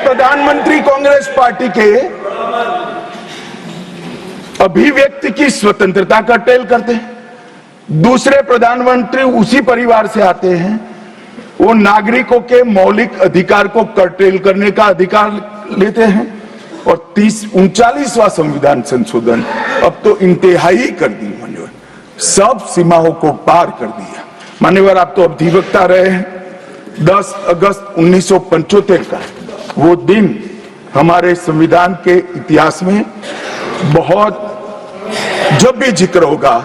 प्रधानमंत्री कांग्रेस पार्टी के अभिव्यक्ति की स्वतंत्रता का टेल करते हैं, दूसरे प्रधानमंत्री उसी परिवार से आते हैं, वो नागरिकों के मौलिक अधिकार को कर्टेल करने का अधिकार लेते हैं और 39वां संविधान संशोधन अब तो इंतहाई कर दी मान्यवर, सब सीमाओं को पार कर दिया। मान्यवर आप तो अधिवक्ता रहे हैं, 10 अगस्त 1975 का वो दिन हमारे संविधान के इतिहास में बहुत, जब भी जिक्र होगा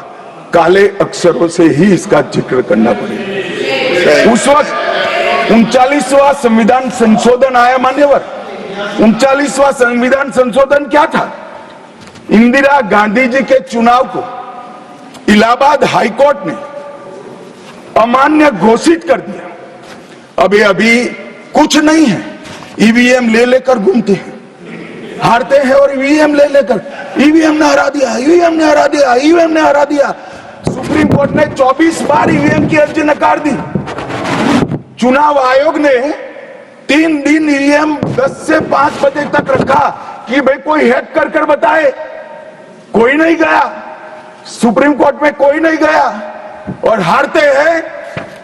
काले अक्षरों से ही इसका जिक्र करना पड़ेगा। उस वक्त 39वां संविधान संशोधन आया मान्यवर। 39वां संविधान संशोधन क्या था? इंदिरा गांधी जी के चुनाव को इलाहाबाद हाईकोर्ट ने अमान्य घोषित कर दिया। अभी कुछ नहीं है, ईवीएम ले लेकर घूमते हैं, हारते हैं और ईवीएम ले लेकर, ईवीएम ने हरा दिया, ईवीएम ने हरा दिया, ईवीएम ने हरा दिया। सुप्रीम कोर्ट ने 24 बार ईवीएम की अर्जी नकार दी। चुनाव आयोग ने 3 दिन ईवीएम 10 से 5 बजे तक रखा कि भाई कोई हैक कर बताए, कोई नहीं गया, सुप्रीम कोर्ट में कोई नहीं गया और हारते हैं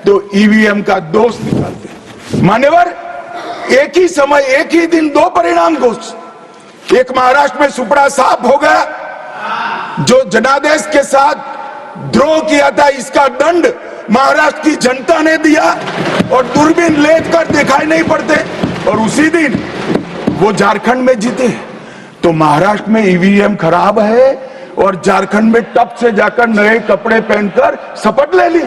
तो ईवीएम का दोष निकालते हैं। मान्यवर एक ही समय एक ही दिन 2 परिणाम घोषित, एक महाराष्ट्र में सुपड़ा साफ हो गया, जो जनादेश के साथ द्रोह किया था इसका दंड महाराष्ट्र की जनता ने दिया और दूरबीन लेकर दिखाई नहीं पड़ते, और उसी दिन वो झारखंड में जीते। तो महाराष्ट्र में ईवीएम खराब है और झारखंड में टप से जाकर नए कपड़े पहनकर शपथ ले ली।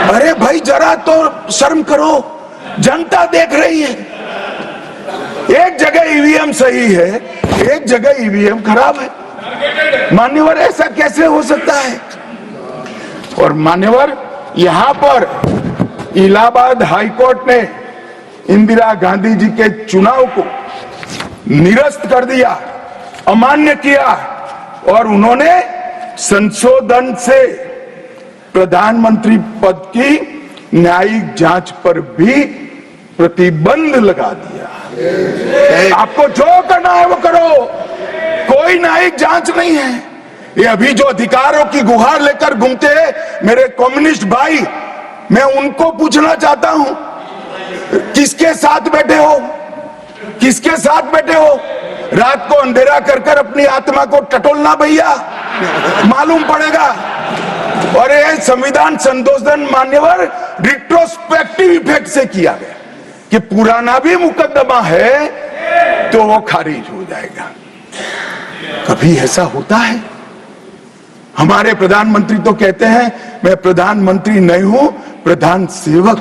अरे भाई जरा तो शर्म करो, जनता देख रही है। एक जगह ईवीएम सही है, एक जगह ईवीएम खराब है। मान्यवर ऐसा कैसे हो सकता है? और मान्यवर यहां पर इलाहाबाद हाईकोर्ट ने इंदिरा गांधी जी के चुनाव को निरस्त कर दिया, अमान्य किया और उन्होंने संशोधन से प्रधानमंत्री पद की न्यायिक जांच पर भी प्रतिबंध लगा दिया। आपको जो करना है वो करो, कोई न्यायिक जांच नहीं है। ये अभी जो अधिकारों की गुहार लेकर घूमते हैं मेरे कम्युनिस्ट भाई, मैं उनको पूछना चाहता हूं, किसके साथ बैठे हो? किसके साथ बैठे हो? रात को अंधेरा कर अपनी आत्मा को टटोलना भैया, मालूम पड़ेगा। और ये संविधान संशोधन मान्यवर रिट्रोस्पेक्टिव इफेक्ट से किया गया कि पुराना भी मुकदमा है तो वो खारिज हो जाएगा। कभी ऐसा होता है? हमारे प्रधानमंत्री तो कहते हैं मैं प्रधानमंत्री नहीं हूं, प्रधान सेवक।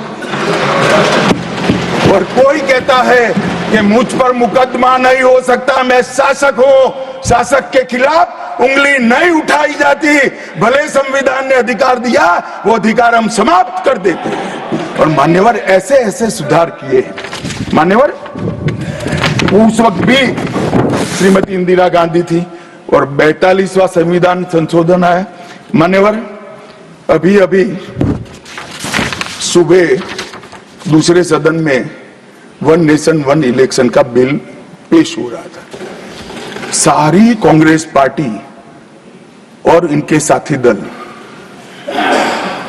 और कोई कहता है कि मुझ पर मुकदमा नहीं हो सकता, मैं शासक हूं, शासक के खिलाफ उंगली नहीं उठाई जाती। भले संविधान ने अधिकार दिया, वो अधिकार हम समाप्त कर देते हैं। और मान्यवर ऐसे ऐसे सुधार किए हैं। मान्यवर उस वक्त भी श्रीमती इंदिरा गांधी थी और 42वां संविधान संशोधन आया। मान्यवर अभी सुबह दूसरे सदन में 1 नेशन 1 इलेक्शन का बिल पेश हो रहा था। सारी कांग्रेस पार्टी और इनके साथी दल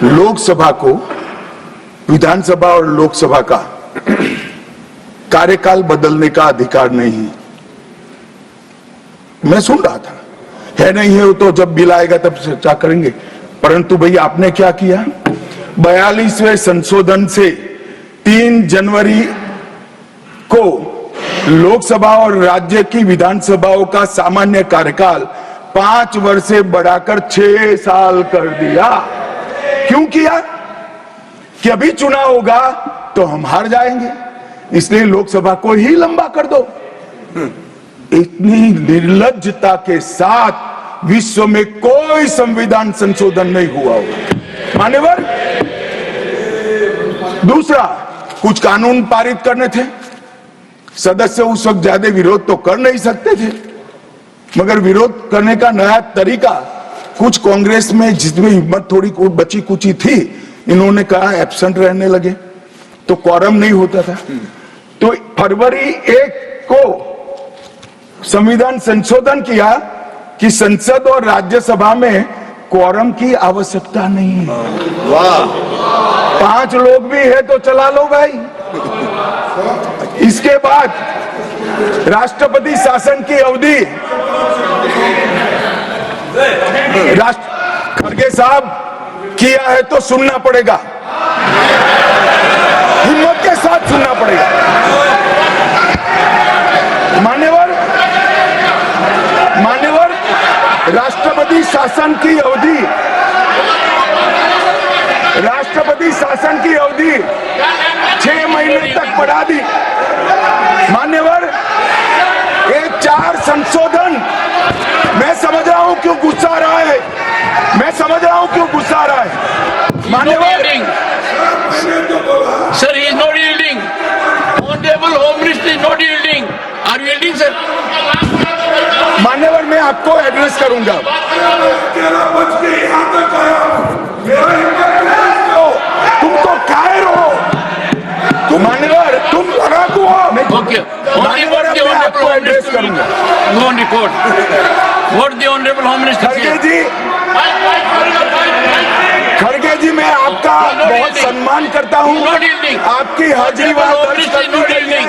लोकसभा को, विधानसभा और लोकसभा का कार्यकाल बदलने का अधिकार नहीं। मैं सुन रहा था, है नहीं है तो जब बिल आएगा तब चर्चा करेंगे। परंतु भैया आपने क्या किया? 42वें संशोधन से 3 जनवरी को लोकसभा और राज्य की विधानसभाओं का सामान्य कार्यकाल 5 वर्ष से बढ़ाकर 6 साल कर दिया। क्यों किया? कि अभी चुनाव होगा तो हम हार जाएंगे, इसलिए लोकसभा को ही लंबा कर दो। इतनी निर्लज्जता के साथ विश्व में कोई संविधान संशोधन नहीं हुआ होगा। मान्यवर दूसरा, कुछ कानून पारित करने थे, सदस्य उस वक्त ज्यादा विरोध तो कर नहीं सकते थे, मगर विरोध करने का नया तरीका कुछ कांग्रेस में जिसमें हिम्मत थोड़ी बची कुची थी, इन्होंने कहा एब्सेंट रहने लगे तो क्वारम नहीं होता था। तो फरवरी 1 को संविधान संशोधन किया कि संसद और राज्यसभा में क्वारम की आवश्यकता नहीं है। वाह, 5 लोग भी है तो चला लो भाई। इसके बाद राष्ट्रपति शासन की अवधि, खड़गे साहब किया है तो सुनना पड़ेगा, हिम्मत के साथ सुनना पड़ेगा। मान्यवर राष्ट्रपति शासन की अवधि, 6 महीने तक बढ़ा दी। मान्यवर, ये 4 संशोधन, मैं समझ रहा हूं क्यों गुस्सा आ रहा है, मान्यवर। Sir, he is not yielding. Honorable Home Minister is not yielding. Are you yielding, sir? मान्यवर, मैं आपको एड्रेस करूंगा। तुम तो कायर हो, मान्यवर, तुम लड़ाकू हो। Okay. मान्यवर, What the मैं Honorable आपको Home एड्रेस Minister will करूंगा। go on record. What the Honorable Home Minister खड़गे said. जी, मैं आपका बहुत सम्मान करता हूं, आपकी हाजिरी वहां दर्ज करनी चाहिए।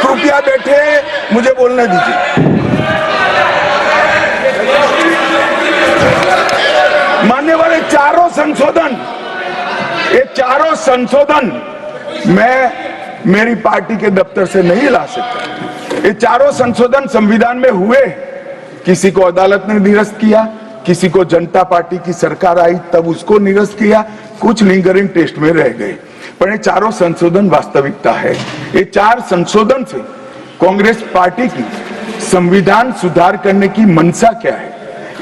कृपया बैठे, मुझे बोलने दीजिए। मान्यवर, ये चारों संशोधन मैं मेरी पार्टी के दफ्तर से नहीं ला सकता। ये चारों संशोधन संविधान में हुए, किसी को अदालत ने निरस्त किया, किसी को जनता पार्टी की सरकार आई तब उसको निरस्त किया, कुछ लिंगरिंग टेस्ट में रह गए, पर ये चारों संशोधन वास्तविकता है। ये 4 संशोधन से कांग्रेस पार्टी की संविधान सुधार करने की मंशा क्या है?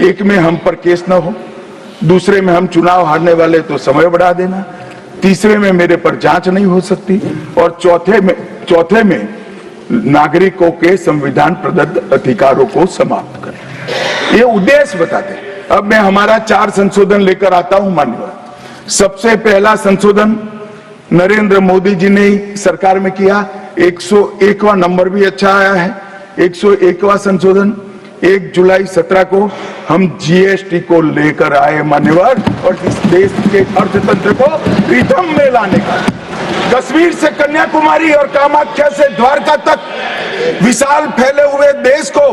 एक में हम पर केस न हो, दूसरे में हम चुनाव हारने वाले तो समय बढ़ा देना, तीसरे में मेरे पर जांच नहीं हो सकती, और चौथे में नागरिकों के संविधान प्रदत्त अधिकारों को समाप्त करें। ये उद्देश्य बताते हैं। अब मैं हमारा 4 संशोधन लेकर आता हूं। मान्यवर, सबसे पहला संशोधन नरेंद्र मोदी जी ने सरकार में किया, 101वां नंबर भी अच्छा आया है। 101वां संशोधन 1 जुलाई 17 को हम जीएसटी को लेकर आए मान्यवर, और इस देश के अर्थतंत्र को रिथम में लाने का, कश्मीर से कन्याकुमारी और कामाख्या से द्वारका तक विशाल फैले हुए देश को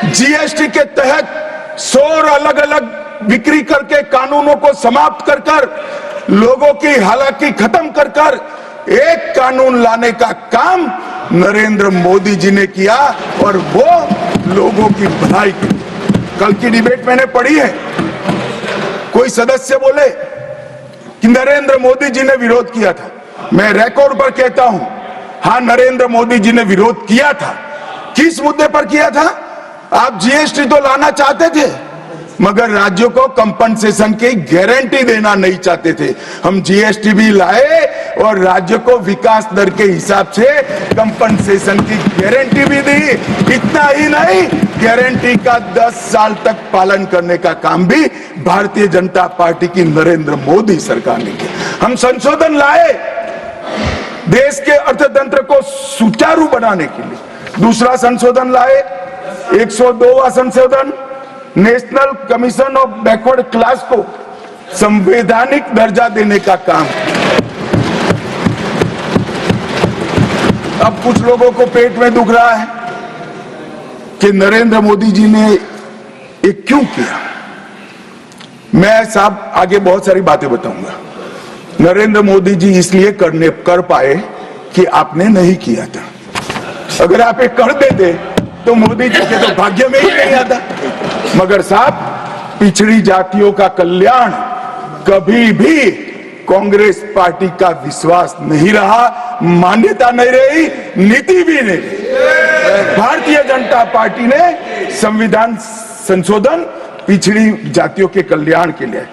जीएसटी के तहत 100 अलग अलग बिक्री करके कानूनों को समाप्त कर लोगों की हालाकी खत्म कर एक कानून लाने का काम नरेंद्र मोदी जी ने किया, और वो लोगों की भलाई की। कल की डिबेट मैंने पढ़ी है, कोई सदस्य बोले कि नरेंद्र मोदी जी ने विरोध किया था। मैं रिकॉर्ड पर कहता हूं, हां, नरेंद्र मोदी जी ने विरोध किया था। किस मुद्दे पर किया था? आप जीएसटी तो लाना चाहते थे, मगर राज्यों को कंपनसेशन की गारंटी देना नहीं चाहते थे। हम जीएसटी भी लाए और राज्य को विकास दर के हिसाब से कंपनसेशन की गारंटी भी दी। इतना ही नहीं, गारंटी का 10 साल तक पालन करने का काम भी भारतीय जनता पार्टी की नरेंद्र मोदी सरकार ने किया। हम संशोधन लाए देश के अर्थतंत्र को सुचारू बनाने के लिए। दूसरा संशोधन लाए, 102वां संशोधन, national commission of backward class को संवैधानिक दर्जा देने का काम। अब कुछ लोगों को पेट में दुख रहा है कि नरेंद्र मोदी जी ने ये क्यों किया। मैं साहब आगे बहुत सारी बातें बताऊंगा। नरेंद्र मोदी जी इसलिए कर पाए कि आपने नहीं किया था। अगर आप ये कर देते तो मोदी जी के तो भाग्य में ही नहीं आता। मगर साहब, पिछड़ी जातियों का कल्याण कभी भी कांग्रेस पार्टी का विश्वास नहीं रहा, मान्यता नहीं रही, नीति भी नहीं रही। भारतीय जनता पार्टी ने संविधान संशोधन पिछड़ी जातियों के कल्याण के लिए